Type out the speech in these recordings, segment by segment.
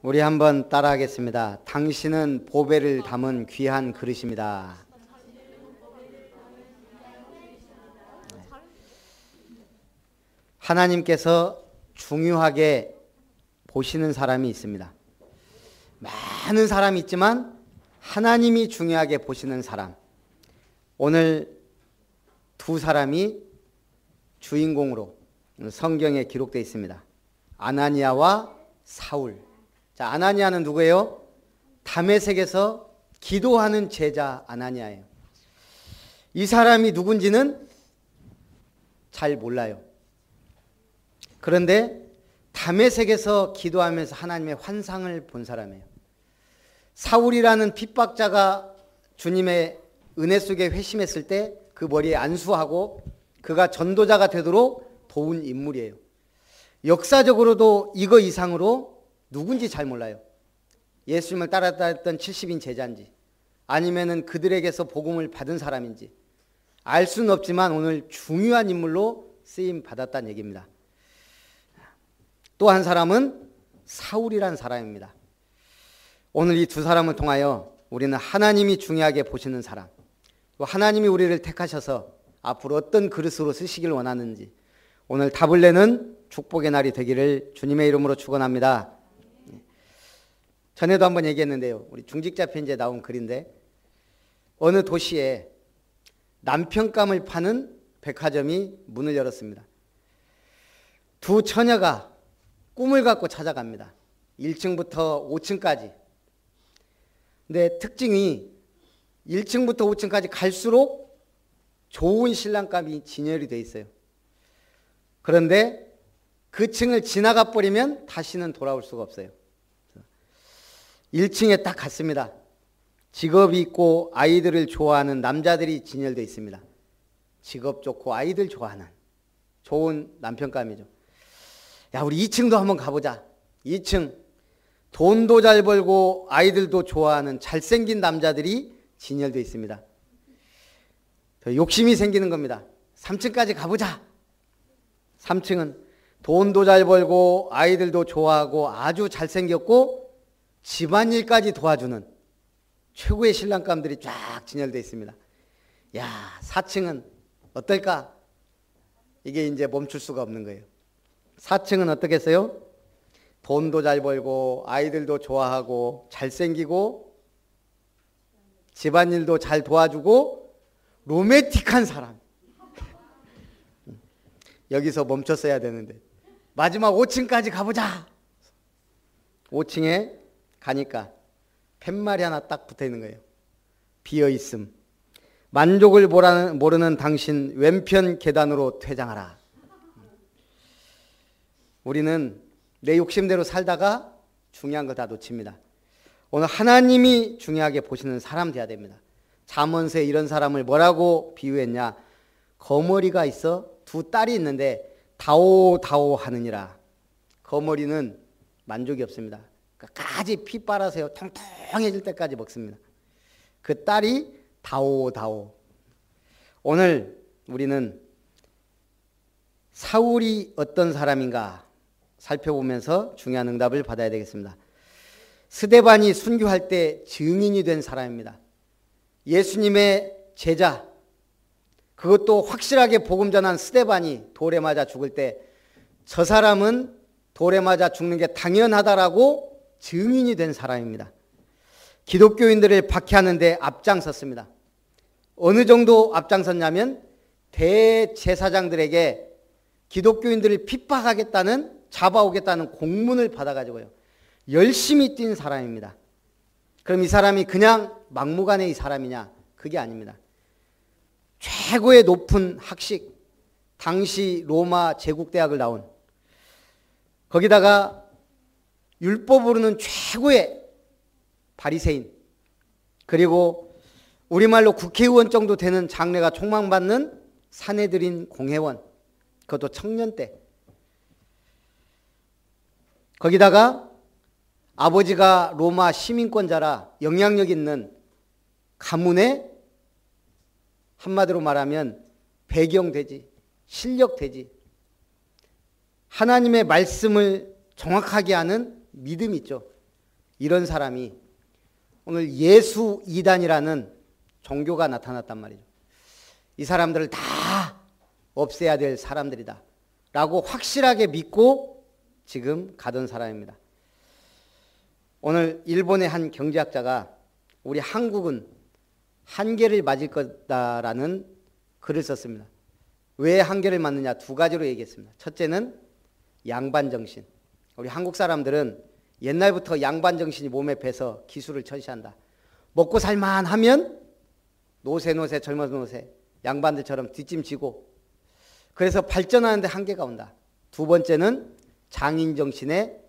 우리 한번 따라하겠습니다. 당신은 보배를 담은 귀한 그릇입니다. 하나님께서 중요하게 보시는 사람이 있습니다. 많은 사람이 있지만 하나님이 중요하게 보시는 사람. 오늘 두 사람이 주인공으로 성경에 기록되어 있습니다. 아나니아와 사울. 자, 아나니아는 누구예요? 다메섹에서 기도하는 제자 아나니아예요. 이 사람이 누군지는 잘 몰라요. 그런데 다메섹에서 기도하면서 하나님의 환상을 본 사람이에요. 사울이라는 핍박자가 주님의 은혜 속에 회심했을 때 그 머리에 안수하고 그가 전도자가 되도록 도운 인물이에요. 역사적으로도 이거 이상으로 누군지 잘 몰라요. 예수님을 따랐던 70인 제자인지 아니면은 그들에게서 복음을 받은 사람인지 알 수는 없지만 오늘 중요한 인물로 쓰임 받았다는 얘기입니다. 또 한 사람은 사울이라는 사람입니다. 오늘 이 두 사람을 통하여 우리는 하나님이 중요하게 보시는 사람, 또 하나님이 우리를 택하셔서 앞으로 어떤 그릇으로 쓰시길 원하는지 오늘 답을 내는 축복의 날이 되기를 주님의 이름으로 축원합니다. 전에도 한번 얘기했는데요. 우리 중직자 편지에 나온 글인데 어느 도시에 남편감을 파는 백화점이 문을 열었습니다. 두 처녀가 꿈을 갖고 찾아갑니다. 1층부터 5층까지. 근데 특징이 1층부터 5층까지 갈수록 좋은 신랑감이 진열이 돼 있어요. 그런데 그 층을 지나가 버리면 다시는 돌아올 수가 없어요. 1층에 딱 갔습니다. 직업이 있고 아이들을 좋아하는 남자들이 진열되어 있습니다. 직업 좋고 아이들 좋아하는 좋은 남편감이죠. 야, 우리 2층도 한번 가보자. 2층 돈도 잘 벌고 아이들도 좋아하는 잘생긴 남자들이 진열되어 있습니다. 욕심이 생기는 겁니다. 3층까지 가보자. 3층은 돈도 잘 벌고 아이들도 좋아하고 아주 잘생겼고 집안일까지 도와주는 최고의 신랑감들이 쫙 진열되어 있습니다. 야, 4층은 어떨까? 이게 이제 멈출 수가 없는 거예요. 4층은 어떻겠어요? 돈도 잘 벌고 아이들도 좋아하고 잘생기고 집안일도 잘 도와주고 로맨틱한 사람. 여기서 멈췄어야 되는데 마지막 5층까지 가보자. 5층에 가니까 팻말이 하나 딱 붙어있는 거예요. 비어있음. 만족을 모르는 당신 왼편 계단으로 퇴장하라. 우리는 내 욕심대로 살다가 중요한 거 다 놓칩니다. 오늘 하나님이 중요하게 보시는 사람 돼야 됩니다. 잠언서에 이런 사람을 뭐라고 비유했냐? 거머리가 있어 두 딸이 있는데 다오다오 하느니라. 거머리는 만족이 없습니다. 끝까지 피 빨아서요 통통해질 때까지 먹습니다. 그 딸이 다오다오. 오늘 우리는 사울이 어떤 사람인가 살펴보면서 중요한 응답을 받아야 되겠습니다. 스데반이 순교할 때 증인이 된 사람입니다. 예수님의 제자, 그것도 확실하게 복음 전한 스데반이 돌에 맞아 죽을 때 저 사람은 돌에 맞아 죽는 게 당연하다라고 증인이 된 사람입니다. 기독교인들을 박해하는 데 앞장섰습니다. 어느 정도 앞장섰냐면 대제사장들에게 기독교인들을 핍박하겠다는, 잡아오겠다는 공문을 받아가지고요 열심히 뛴 사람입니다. 그럼 이 사람이 그냥 막무가내 이 사람이냐? 그게 아닙니다. 최고의 높은 학식, 당시 로마 제국대학을 나온, 거기다가 율법으로는 최고의 바리새인, 그리고 우리말로 국회의원 정도 되는 장래가 촉망받는 사내들인 공회원, 그것도 청년 때. 거기다가 아버지가 로마 시민권자라 영향력 있는 가문의 한마디로 말하면 배경되지, 실력되지, 하나님의 말씀을 정확하게 하는 믿음이 있죠. 이런 사람이 오늘 예수 이단이라는 종교가 나타났단 말이죠. 이 사람들을 다 없애야 될 사람들이다 라고 확실하게 믿고 지금 가던 사람입니다. 오늘 일본의 한 경제학자가 우리 한국은 한계를 맞을 거다라는 글을 썼습니다. 왜 한계를 맞느냐? 두 가지로 얘기했습니다. 첫째는 양반정신. 우리 한국 사람들은 옛날부터 양반정신이 몸에 배서 기술을 천시한다. 먹고 살만하면 노세 젊은 노세 양반들처럼 뒷짐지고, 그래서 발전하는데 한계가 온다. 두 번째는 장인정신의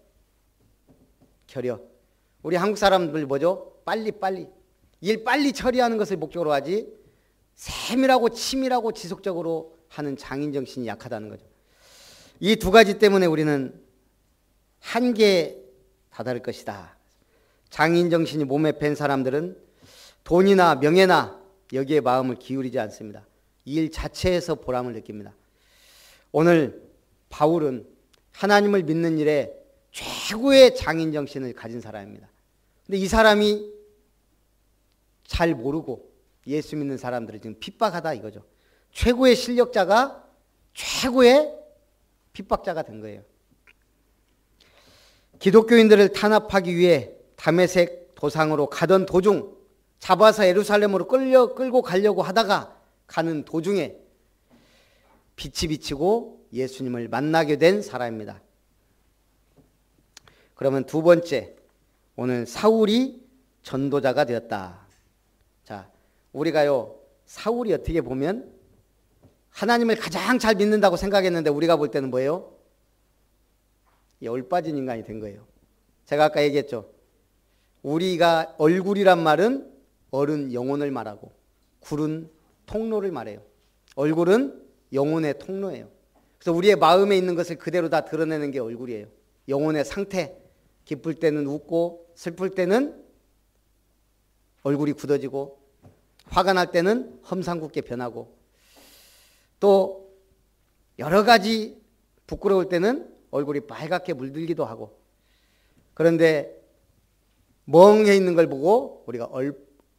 결여. 우리 한국 사람들 뭐죠? 빨리 일 빨리 처리하는 것을 목적으로 하지 세밀하고 치밀하고 지속적으로 하는 장인정신이 약하다는 거죠. 이 두 가지 때문에 우리는 한계에 다다를 것이다. 장인정신이 몸에 밴 사람들은 돈이나 명예나 여기에 마음을 기울이지 않습니다. 이 일 자체에서 보람을 느낍니다. 오늘 바울은 하나님을 믿는 일에 최고의 장인정신을 가진 사람입니다. 근데 이 사람이 잘 모르고 예수 믿는 사람들을 지금 핍박하다 이거죠. 최고의 실력자가 최고의 핍박자가 된 거예요. 기독교인들을 탄압하기 위해 다메섹 도상으로 가던 도중, 잡아서 예루살렘으로 끌고 가려고 하다가 가는 도중에 빛이 비치고 예수님을 만나게 된 사람입니다. 그러면 두 번째, 오늘 사울이 전도자가 되었다. 자, 우리가요, 사울이 어떻게 보면 하나님을 가장 잘 믿는다고 생각했는데 우리가 볼 때는 뭐예요? 얼빠진 인간이 된 거예요. 제가 아까 얘기했죠. 우리가 얼굴이란 말은 어른 영혼을 말하고 굴은 통로를 말해요. 얼굴은 영혼의 통로예요. 그래서 우리의 마음에 있는 것을 그대로 다 드러내는 게 얼굴이에요. 영혼의 상태, 기쁠 때는 웃고 슬플 때는 얼굴이 굳어지고 화가 날 때는 험상궂게 변하고 또 여러 가지 부끄러울 때는 얼굴이 빨갛게 물들기도 하고, 그런데 멍해 있는 걸 보고 우리가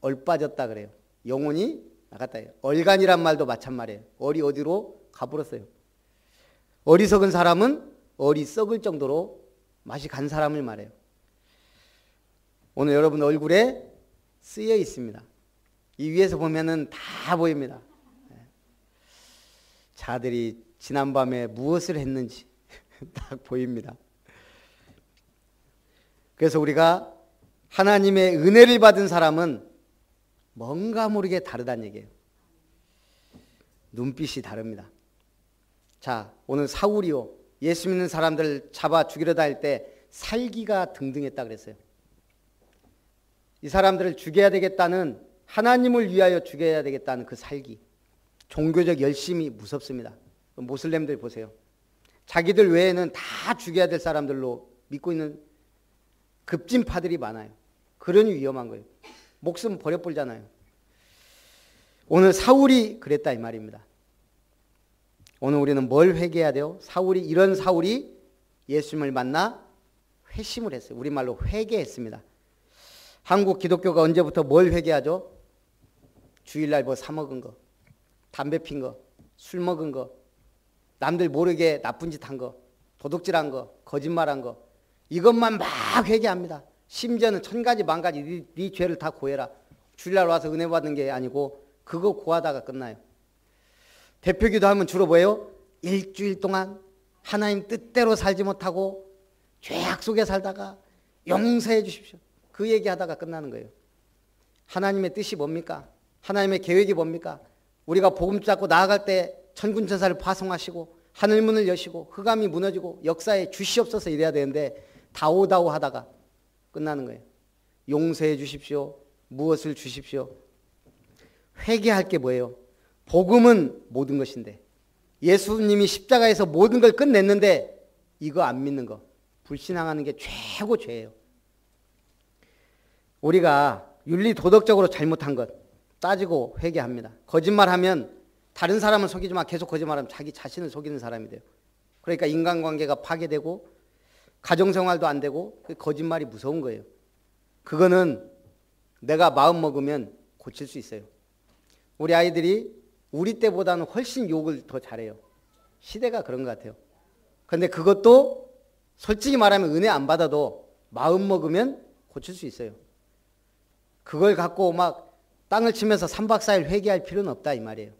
얼빠졌다 그래요. 영혼이 나갔다 해요. 얼간이란 말도 마찬가지예요. 얼이 어디로 가버렸어요. 어리석은 사람은 얼이 썩을 정도로 맛이 간 사람을 말해요. 오늘 여러분 얼굴에 쓰여 있습니다. 이 위에서 보면은 다 보입니다. 자들이 지난밤에 무엇을 했는지 딱 보입니다. 그래서 우리가 하나님의 은혜를 받은 사람은 뭔가 모르게 다르다는 얘기예요. 눈빛이 다릅니다. 자, 오늘 사울이요, 예수 믿는 사람들 잡아 죽이려 다닐 때 살기가 등등했다 그랬어요. 이 사람들을 죽여야 되겠다는, 하나님을 위하여 죽여야 되겠다는 그 살기, 종교적 열심이 무섭습니다. 모슬렘들 보세요. 자기들 외에는 다 죽여야 될 사람들로 믿고 있는 급진파들이 많아요. 그러니 위험한 거예요. 목숨 버려버리잖아요. 오늘 사울이 그랬다 이 말입니다. 오늘 우리는 뭘 회개해야 돼요? 이런 사울이 예수님을 만나 회심을 했어요. 우리말로 회개했습니다. 한국 기독교가 언제부터 뭘 회개하죠? 주일날 뭐 사 먹은 거, 담배 핀 거, 술 먹은 거, 남들 모르게 나쁜 짓 한 거, 도둑질한 거, 거짓말한 거, 이것만 막 회개합니다. 심지어는 천 가지 만 가지 네 죄를 다 고해라. 주일날 와서 은혜 받는 게 아니고 그거 고하다가 끝나요. 대표기도 하면 주로 뭐예요? 일주일 동안 하나님 뜻대로 살지 못하고 죄악 속에 살다가 용서해 주십시오. 그 얘기하다가 끝나는 거예요. 하나님의 뜻이 뭡니까? 하나님의 계획이 뭡니까? 우리가 복음 잡고 나아갈 때 천군천사를 파송하시고 하늘문을 여시고 흑암이 무너지고 역사에 주시옵소서 이래야 되는데 다오다오 하다가 끝나는 거예요. 용서해 주십시오. 무엇을 주십시오. 회개할 게 뭐예요? 복음은 모든 것인데, 예수님이 십자가에서 모든 걸 끝냈는데 이거 안 믿는 거, 불신앙하는 게 최고 죄예요. 우리가 윤리 도덕적으로 잘못한 것 따지고 회개합니다. 거짓말하면 다른 사람을 속이지만 계속 거짓말하면 자기 자신을 속이는 사람이 돼요. 그러니까 인간관계가 파괴되고 가정생활도 안 되고, 거짓말이 무서운 거예요. 그거는 내가 마음 먹으면 고칠 수 있어요. 우리 아이들이 우리 때보다는 훨씬 욕을 더 잘해요. 시대가 그런 것 같아요. 그런데 그것도 솔직히 말하면 은혜 안 받아도 마음 먹으면 고칠 수 있어요. 그걸 갖고 막 땅을 치면서 3박 4일 회개할 필요는 없다 이 말이에요.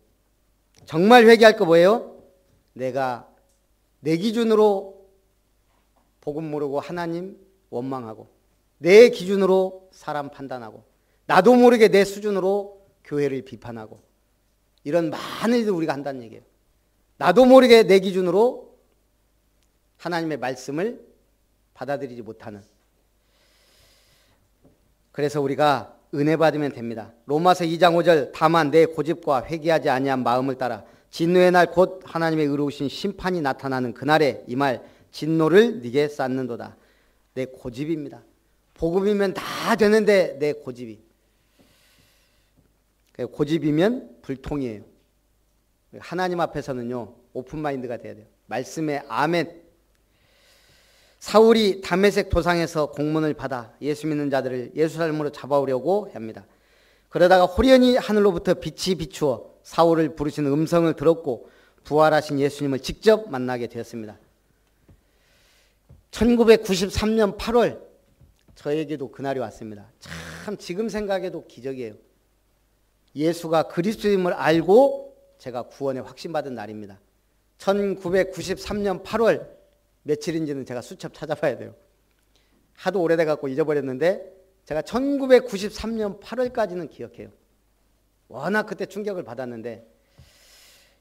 정말 회개할 거 뭐예요? 내가 내 기준으로 복음 모르고 하나님 원망하고, 내 기준으로 사람 판단하고, 나도 모르게 내 수준으로 교회를 비판하고, 이런 많은 일을 우리가 한다는 얘기예요. 나도 모르게 내 기준으로 하나님의 말씀을 받아들이지 못하는. 그래서 우리가 은혜 받으면 됩니다. 로마서 2장 5절 다만 내 고집과 회개하지 아니한 마음을 따라 진노의 날 곧 하나님의 의로우신 심판이 나타나는 그날에 이 말 진노를 네게 쌓는도다. 내 고집입니다. 복음이면 다 되는데 내 고집이. 고집이면 불통이에요. 하나님 앞에서는요 오픈마인드가 돼야 돼요. 말씀에 아멘. 사울이 다메섹 도상에서 공문을 받아 예수 믿는 자들을 예루살렘으로 잡아오려고 합니다. 그러다가 호련히 하늘로부터 빛이 비추어 사울을 부르시는 음성을 들었고 부활하신 예수님을 직접 만나게 되었습니다. 1993년 8월 저에게도 그날이 왔습니다. 참 지금 생각해도 기적이에요. 예수가 그리스도임을 알고 제가 구원에 확신받은 날입니다. 1993년 8월 며칠인지는 제가 수첩 찾아봐야 돼요. 하도 오래돼 갖고 잊어버렸는데 제가 1993년 8월까지는 기억해요. 워낙 그때 충격을 받았는데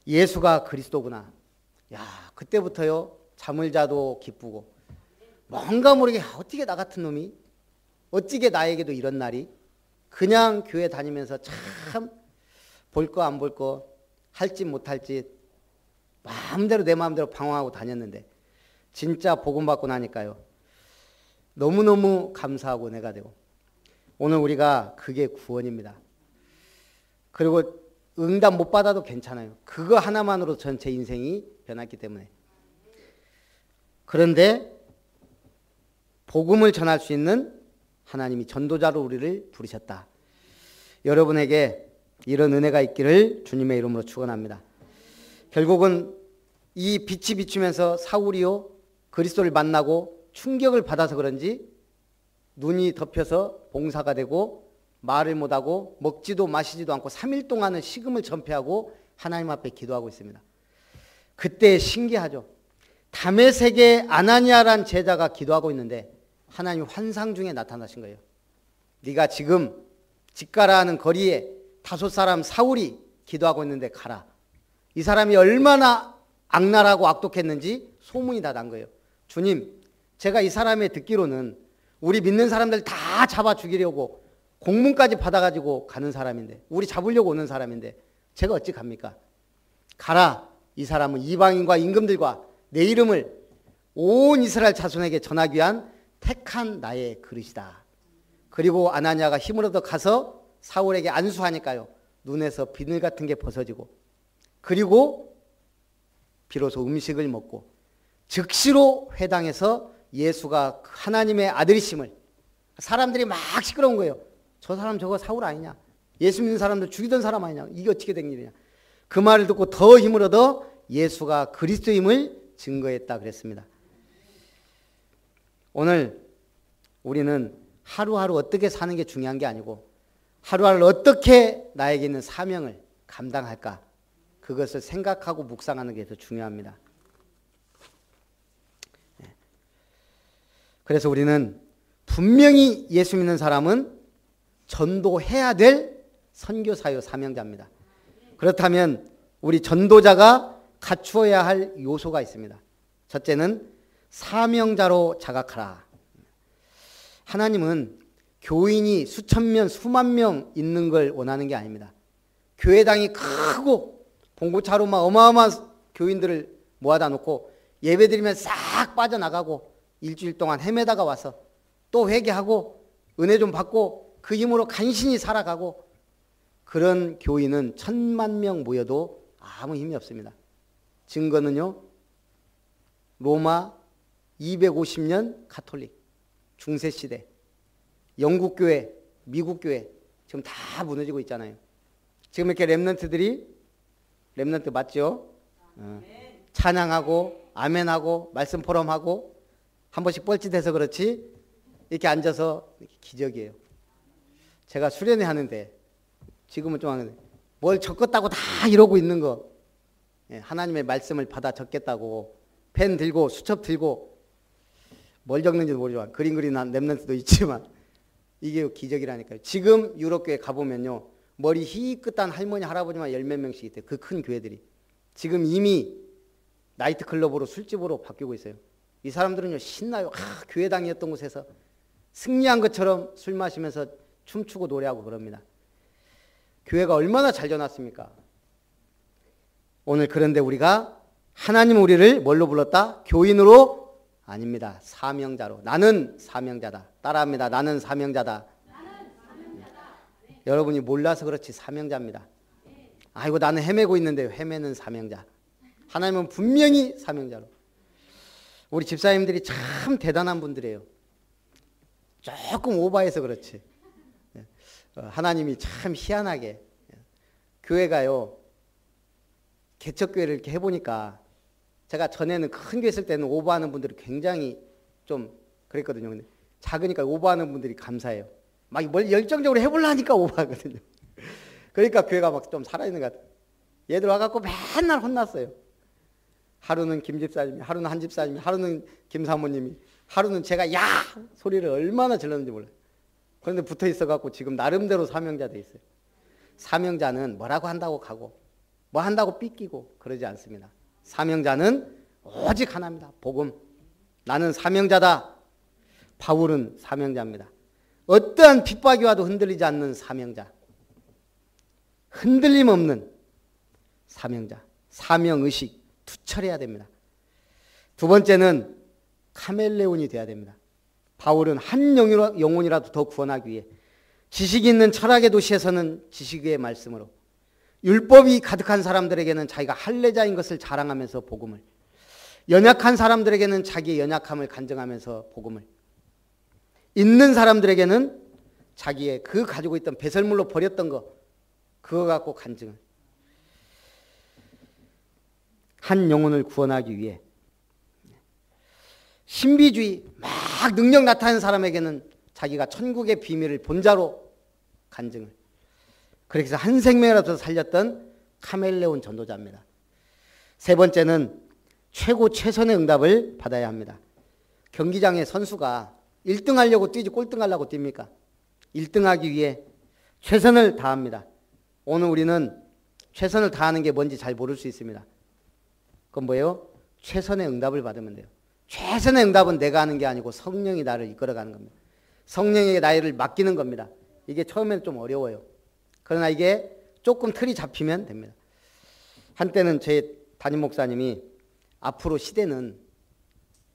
예수가 그리스도구나. 야, 그때부터요 잠을 자도 기쁘고 뭔가 모르게 어떻게 나 같은 놈이 어찌게 나에게도 이런 날이. 그냥 교회 다니면서 참 볼 거 안 볼 거 할지 못할지 마음대로 내 마음대로 방황하고 다녔는데 진짜 복음 받고 나니까요 너무너무 감사하고 은혜가 되고, 오늘 우리가 그게 구원입니다. 그리고 응답 못 받아도 괜찮아요. 그거 하나만으로 전체 인생이 변했기 때문에. 그런데 복음을 전할 수 있는 하나님이 전도자로 우리를 부르셨다. 여러분에게 이런 은혜가 있기를 주님의 이름으로 축원합니다. 결국은 이 빛이 비추면서 사울이요 그리스도를 만나고 충격을 받아서 그런지 눈이 덮여서 봉사가 되고 말을 못하고 먹지도 마시지도 않고 3일 동안은 식음을 전폐하고 하나님 앞에 기도하고 있습니다. 그때 신기하죠. 다메섹의 아나니아란 제자가 기도하고 있는데 하나님 환상 중에 나타나신 거예요. 네가 지금 집가라 하는 거리에 5 사람 사울이 기도하고 있는데 가라. 이 사람이 얼마나 악랄하고 악독했는지 소문이 다 난 거예요. 주님, 제가 이 사람의 듣기로는 우리 믿는 사람들 다 잡아 죽이려고 공문까지 받아가지고 가는 사람인데, 우리 잡으려고 오는 사람인데 제가 어찌 갑니까? 가라. 이 사람은 이방인과 임금들과 내 이름을 온 이스라엘 자손에게 전하기 위한 택한 나의 그릇이다. 그리고 아나니아가 힘을 얻어 가서 사울에게 안수하니까요 눈에서 비늘 같은 게 벗어지고, 그리고 비로소 음식을 먹고 즉시로 회당에서 예수가 하나님의 아들이심을, 사람들이 막 시끄러운 거예요. 저 사람 저거 사울 아니냐, 예수 믿는 사람들 죽이던 사람 아니냐, 이게 어떻게 된 일이냐. 그 말을 듣고 더 힘을 얻어 예수가 그리스도임을 증거했다 그랬습니다. 오늘 우리는 하루하루 어떻게 사는 게 중요한 게 아니고 하루하루 어떻게 나에게 있는 사명을 감당할까, 그것을 생각하고 묵상하는 게 더 중요합니다. 그래서 우리는 분명히 예수 믿는 사람은 전도해야 될 선교사요 사명자입니다. 그렇다면 우리 전도자가 갖추어야 할 요소가 있습니다. 첫째는 사명자로 자각하라. 하나님은 교인이 수천 명, 수만 명 있는 걸 원하는 게 아닙니다. 교회당이 크고 봉고차로 막 어마어마한 교인들을 모아다 놓고 예배드리면 싹 빠져나가고 일주일 동안 헤매다가 와서 또 회개하고 은혜 좀 받고 그 힘으로 간신히 살아가고, 그런 교인은 1000만 명 모여도 아무 힘이 없습니다. 증거는요, 로마 250년 가톨릭 중세시대 영국 교회, 미국 교회 지금 다 무너지고 있잖아요. 지금 이렇게 렘넌트들이 렘넌트 맞죠? 찬양하고 아멘하고 말씀 포럼하고 한 번씩 뻘짓해서 그렇지 이렇게 앉아서 기적이에요. 제가 수련회 하는데 지금은 좀 하는데 뭘 적겠다고 다 이러고 있는 거, 하나님의 말씀을 받아 적겠다고 펜 들고 수첩 들고 뭘 적는지도 모르지만 그림 그리는 렘넌트도 있지만 이게 기적이라니까요. 지금 유럽교회 가보면요, 머리 희끗한 할머니 할아버지만 10몇 명씩 있대요. 그 큰 교회들이 지금 이미 나이트 클럽으로 술집으로 바뀌고 있어요. 이 사람들은요 신나요. 교회 다녔던 곳에서 승리한 것처럼 술 마시면서 춤추고 노래하고 그럽니다. 교회가 얼마나 잘 되어놨습니까? 오늘 그런데 우리가 하나님 우리를 뭘로 불렀다? 교인으로? 아닙니다. 사명자로. 나는 사명자다. 따라합니다. 나는 사명자다. 여러분이 몰라서 그렇지 사명자입니다. 아이고 나는 헤매고 있는데 헤매는 사명자. 하나님은 분명히 사명자로. 우리 집사님들이 참 대단한 분들이에요. 조금 오버해서 그렇지. 하나님이 참 희한하게 교회가요, 개척교회를 이렇게 해보니까 제가 전에는 큰 교회 있을 때는 오버하는 분들이 굉장히 좀 그랬거든요. 근데 작으니까 오버하는 분들이 감사해요. 막 뭘 열정적으로 해보려니까 오버하거든요. 그러니까 교회가 막 좀 살아있는 것 같아요. 얘들 와갖고 맨날 혼났어요. 하루는 김 집사님이, 하루는 한 집사님이, 하루는 김 사모님이, 하루는 제가 야! 소리를 얼마나 질렀는지 몰라요. 그런데 붙어 있어갖고 지금 나름대로 사명자 돼 있어요. 사명자는 뭐라고 한다고 가고 뭐 한다고 삐끼고 그러지 않습니다. 사명자는 오직 하나입니다. 복음. 나는 사명자다. 바울은 사명자입니다. 어떠한 핍박이 와도 흔들리지 않는 사명자. 흔들림 없는 사명자. 사명의식 투철해야 됩니다. 두 번째는 카멜레온이 돼야 됩니다. 바울은 한 영혼이라도 더 구원하기 위해 지식이 있는 철학의 도시에서는 지식의 말씀으로, 율법이 가득한 사람들에게는 자기가 할례자인 것을 자랑하면서 복음을, 연약한 사람들에게는 자기의 연약함을 간증하면서 복음을, 있는 사람들에게는 자기의 그 가지고 있던 배설물로 버렸던 거 그거 갖고 간증을, 한 영혼을 구원하기 위해 신비주의 막 능력 나타나는 사람에게는 자기가 천국의 비밀을 본자로 간증을, 그렇게 해서 한 생명이라도 살렸던 카멜레온 전도자입니다. 세 번째는 최고 최선의 응답을 받아야 합니다. 경기장의 선수가 1등 하려고 뛰지 꼴등 하려고 뜁니까? 1등 하기 위해 최선을 다합니다. 오늘 우리는 최선을 다하는 게 뭔지 잘 모를 수 있습니다. 그건 뭐예요? 최선의 응답을 받으면 돼요. 최선의 응답은 내가 하는 게 아니고 성령이 나를 이끌어가는 겁니다. 성령에게 나를 맡기는 겁니다. 이게 처음에는 좀 어려워요. 그러나 이게 조금 틀이 잡히면 됩니다. 한때는 제 담임 목사님이 앞으로 시대는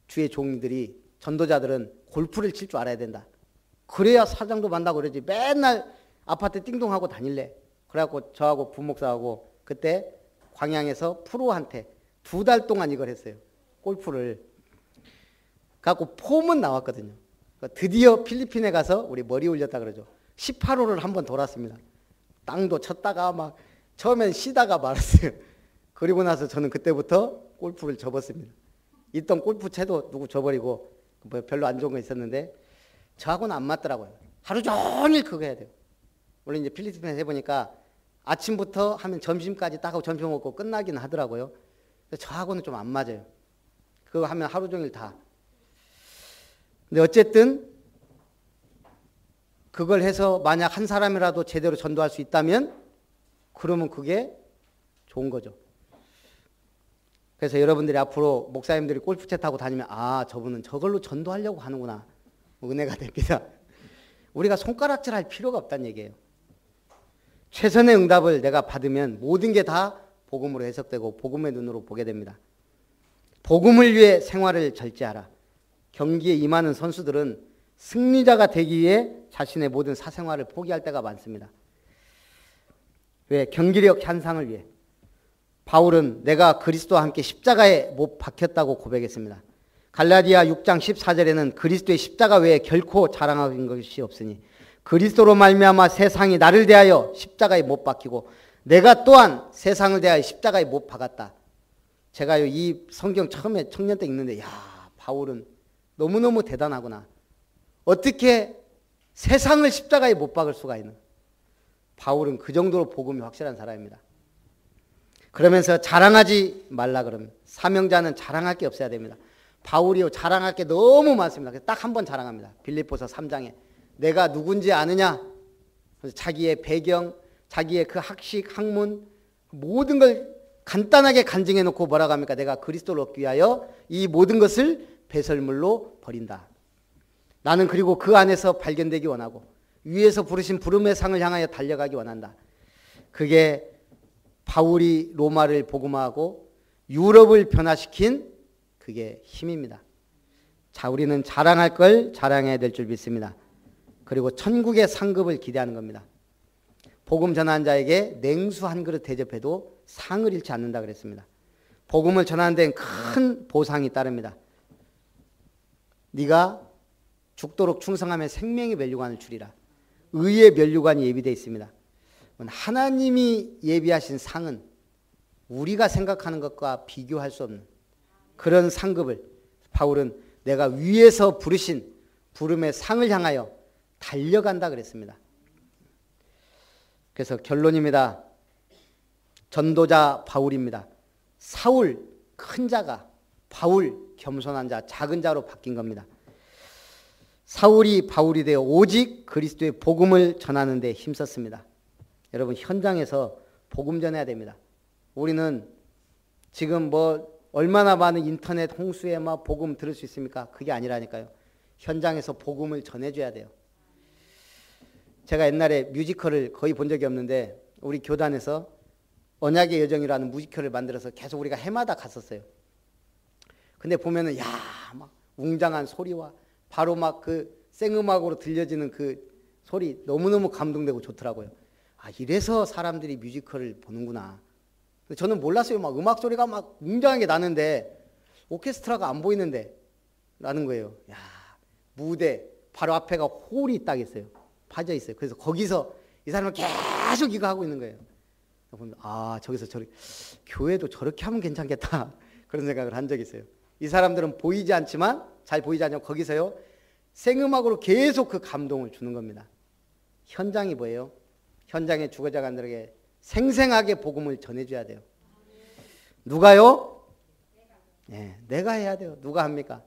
주의 종들이, 전도자들은 골프를 칠 줄 알아야 된다. 그래야 사장도 만나고 그러지. 맨날 아파트 띵동하고 다닐래. 그래갖고 저하고 부목사하고 그때 광양에서 프로한테 2달 동안 이걸 했어요. 골프를. 갖고 폼은 나왔거든요. 드디어 필리핀에 가서 우리 머리 올렸다 그러죠. 18호를 한번 돌았습니다. 땅도 쳤다가 막 처음엔 쉬다가 말았어요. 그리고 나서 저는 그때부터 골프를 접었습니다. 있던 골프채도 누구 줘버리고 뭐 별로 안 좋은 거 있었는데 저하고는 안 맞더라고요. 하루 종일 그거 해야 돼요. 원래 이제 필리핀에서 해보니까 아침부터 하면 점심까지 딱 하고 점심 먹고 끝나긴 하더라고요. 저하고는 좀 안 맞아요. 그거 하면 하루 종일 다. 근데 어쨌든 그걸 해서 만약 한 사람이라도 제대로 전도할 수 있다면 그러면 그게 좋은 거죠. 그래서 여러분들이 앞으로 목사님들이 골프채 타고 다니면 아, 저분은 저걸로 전도하려고 하는구나. 은혜가 됩니다. 우리가 손가락질 할 필요가 없다는 얘기예요. 최선의 응답을 내가 받으면 모든 게 다 복음으로 해석되고 복음의 눈으로 보게 됩니다. 복음을 위해 생활을 절제하라. 경기에 임하는 선수들은 승리자가 되기 위해 자신의 모든 사생활을 포기할 때가 많습니다. 왜? 경기력 향상을 위해. 바울은 내가 그리스도와 함께 십자가에 못 박혔다고 고백했습니다. 갈라디아 6장 14절에는 그리스도의 십자가 외에 결코 자랑하는 것이 없으니 그리스도로 말미암아 세상이 나를 대하여 십자가에 못 박히고 내가 또한 세상을 대하여 십자가에 못 박았다. 제가요 이 성경 처음에 청년 때 읽는데 야 바울은 너무너무 대단하구나. 어떻게 세상을 십자가에 못 박을 수가 있는. 바울은 그 정도로 복음이 확실한 사람입니다. 그러면서 자랑하지 말라 그러면 사명자는 자랑할 게 없어야 됩니다. 바울이요 자랑할 게 너무 많습니다. 딱 한 번 자랑합니다. 빌립보서 3장에 내가 누군지 아느냐? 자기의 배경, 자기의 그 학식, 학문 모든 걸 간단하게 간증해 놓고 뭐라고 합니까? 내가 그리스도를 얻기 위하여 이 모든 것을 배설물로 버린다. 나는 그리고 그 안에서 발견되기 원하고 위에서 부르신 부름의 상을 향하여 달려가기 원한다. 그게 바울이 로마를 복음화하고 유럽을 변화시킨 그게 힘입니다. 자, 우리는 자랑할 걸 자랑해야 될 줄 믿습니다. 그리고 천국의 상급을 기대하는 겁니다. 복음 전하는 자에게 냉수 한 그릇 대접해도 상을 잃지 않는다 그랬습니다. 복음을 전하는 데는 큰 보상이 따릅니다. 네가 죽도록 충성하면 생명의 면류관을 주리라. 의의 면류관이 예비되어 있습니다. 하나님이 예비하신 상은 우리가 생각하는 것과 비교할 수 없는 그런 상급을 바울은 내가 위에서 부르신 부름의 상을 향하여 달려간다 그랬습니다. 그래서 결론입니다. 전도자 바울입니다. 사울 큰 자가 바울 겸손한 자 작은 자로 바뀐 겁니다. 사울이 바울이 되어 오직 그리스도의 복음을 전하는 데 힘썼습니다. 여러분 현장에서 복음 전해야 됩니다. 우리는 지금 뭐 얼마나 많은 인터넷 홍수에 막 복음 들을 수 있습니까? 그게 아니라니까요. 현장에서 복음을 전해줘야 돼요. 제가 옛날에 뮤지컬을 거의 본 적이 없는데 우리 교단에서 언약의 여정이라는 뮤지컬을 만들어서 계속 우리가 해마다 갔었어요. 근데 보면은 막 웅장한 소리와 바로 막 그 생음악으로 들려지는 그 소리 너무너무 감동되고 좋더라고요. 아, 이래서 사람들이 뮤지컬을 보는구나. 근데 저는 몰랐어요. 막 음악 소리가 막 웅장하게 나는데 오케스트라가 안 보이는데 라는 거예요. 야, 무대 바로 앞에가 홀이 딱 있어요. 파져 있어요. 그래서 거기서 이 사람은 계속 이거 하고 있는 거예요. 보면 아, 저기서 교회도 저렇게 하면 괜찮겠다. 그런 생각을 한 적이 있어요. 이 사람들은 보이지 않지만 잘 보이지 않지만 거기서요 생음악으로 계속 그 감동을 주는 겁니다. 현장이 뭐예요? 현장의 주거자간들에게 생생하게 복음을 전해줘야 돼요. 누가요? 네, 내가 해야 돼요. 누가 합니까?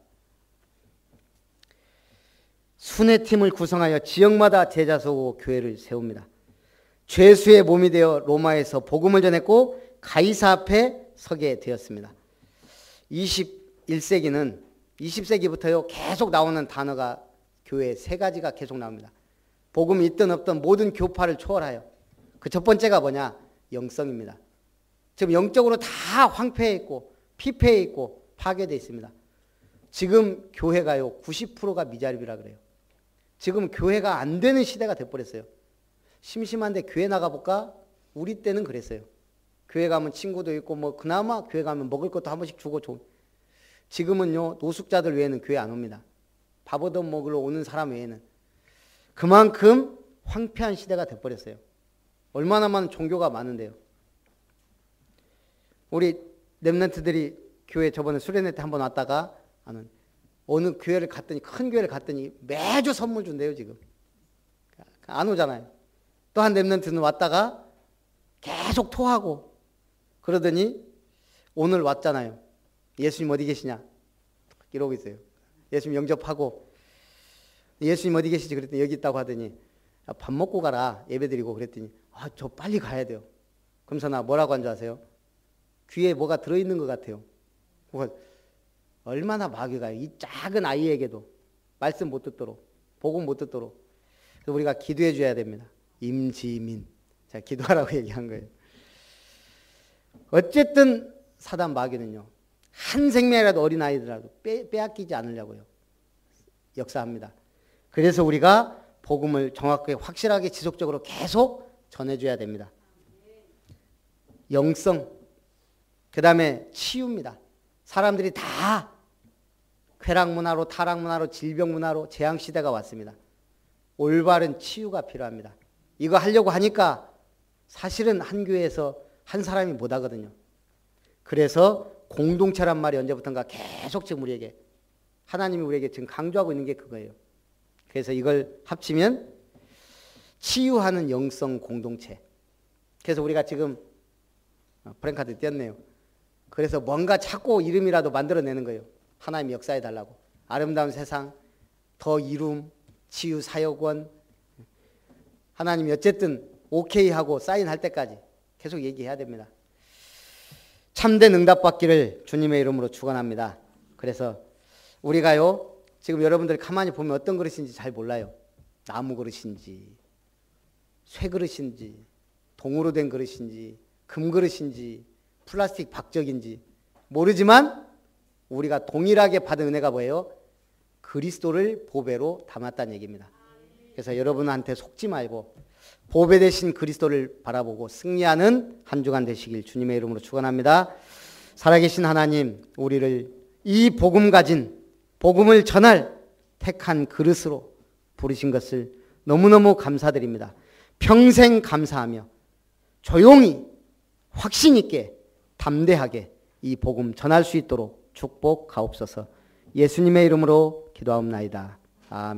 순회팀을 구성하여 지역마다 제자 세우고 교회를 세웁니다. 죄수의 몸이 되어 로마에서 복음을 전했고 가이사 앞에 서게 되었습니다. 21세기는 20세기부터요 계속 나오는 단어가 교회 세 가지가 계속 나옵니다. 복음이 있든 없든 모든 교파를 초월하여 그 첫 번째가 뭐냐? 영성입니다. 지금 영적으로 다 황폐해 있고 피폐해 있고 파괴되어 있습니다. 지금 교회가요 90%가 미자립이라 그래요. 지금 교회가 안 되는 시대가 돼버렸어요. 심심한데 교회 나가볼까? 우리 때는 그랬어요. 교회 가면 친구도 있고 뭐 그나마 교회 가면 먹을 것도 한 번씩 주고 지금은요 노숙자들 외에는 교회 안 옵니다. 밥 얻어 먹으러 오는 사람 외에는. 그만큼 황폐한 시대가 돼버렸어요. 얼마나 많은 종교가 많은데요. 우리 렘넌트들이 교회 저번에 수련회 때 한번 왔다가 어느 교회를 갔더니 큰 교회를 갔더니 매주 선물 준대요 지금. 안 오잖아요. 또 한 렘넌트는 왔다가 계속 토하고 그러더니 오늘 왔잖아요. 예수님 어디 계시냐? 이러고 있어요. 예수님 영접하고 예수님 어디 계시지? 그랬더니 여기 있다고 하더니 밥 먹고 가라 예배드리고 그랬더니 저 빨리 가야 돼요. 그러면서 나 뭐라고 한 줄 아세요? 귀에 뭐가 들어있는 것 같아요. 얼마나 마귀가요. 이 작은 아이에게도 말씀 못 듣도록 복음 못 듣도록. 그래서 우리가 기도해 줘야 됩니다. 임지민 제가 기도하라고 얘기한 거예요. 어쨌든 사단 마귀는요 한 생명이라도 어린 아이들라도 빼앗기지 않으려고요 역사합니다. 그래서 우리가 복음을 정확하게 확실하게 지속적으로 계속 전해줘야 됩니다. 영성 그 다음에 치유입니다. 사람들이 다 쾌락 문화로, 타락 문화로, 질병 문화로 재앙 시대가 왔습니다. 올바른 치유가 필요합니다. 이거 하려고 하니까 사실은 한 교회에서 한 사람이 못 하거든요. 그래서 공동체란 말이 언제부턴가 계속 지금 우리에게 하나님이 우리에게 지금 강조하고 있는 게 그거예요. 그래서 이걸 합치면 치유하는 영성 공동체. 그래서 우리가 지금 프랭카드 띄었네요. 그래서 뭔가 자꾸 이름이라도 만들어내는 거예요. 하나님이 역사해 달라고. 아름다운 세상, 더 이룸, 치유 사역원. 하나님이 어쨌든 오케이 하고 사인할 때까지 계속 얘기해야 됩니다. 참된 응답받기를 주님의 이름으로 축원합니다. 그래서 우리가요, 지금 여러분들이 가만히 보면 어떤 그릇인지 잘 몰라요. 나무 그릇인지, 쇠 그릇인지, 동으로 된 그릇인지, 금 그릇인지, 플라스틱 박적인지 모르지만 우리가 동일하게 받은 은혜가 뭐예요? 그리스도를 보배로 담았다는 얘기입니다. 그래서 여러분한테 속지 말고 보배 되신 그리스도를 바라보고 승리하는 한 주간 되시길 주님의 이름으로 축원합니다. 살아계신 하나님, 우리를 이 복음 가진, 복음을 전할 택한 그릇으로 부르신 것을 너무너무 감사드립니다. 평생 감사하며 조용히 확신 있게 담대하게 이 복음 전할 수 있도록 축복하옵소서. 예수님의 이름으로 기도하옵나이다. 아멘.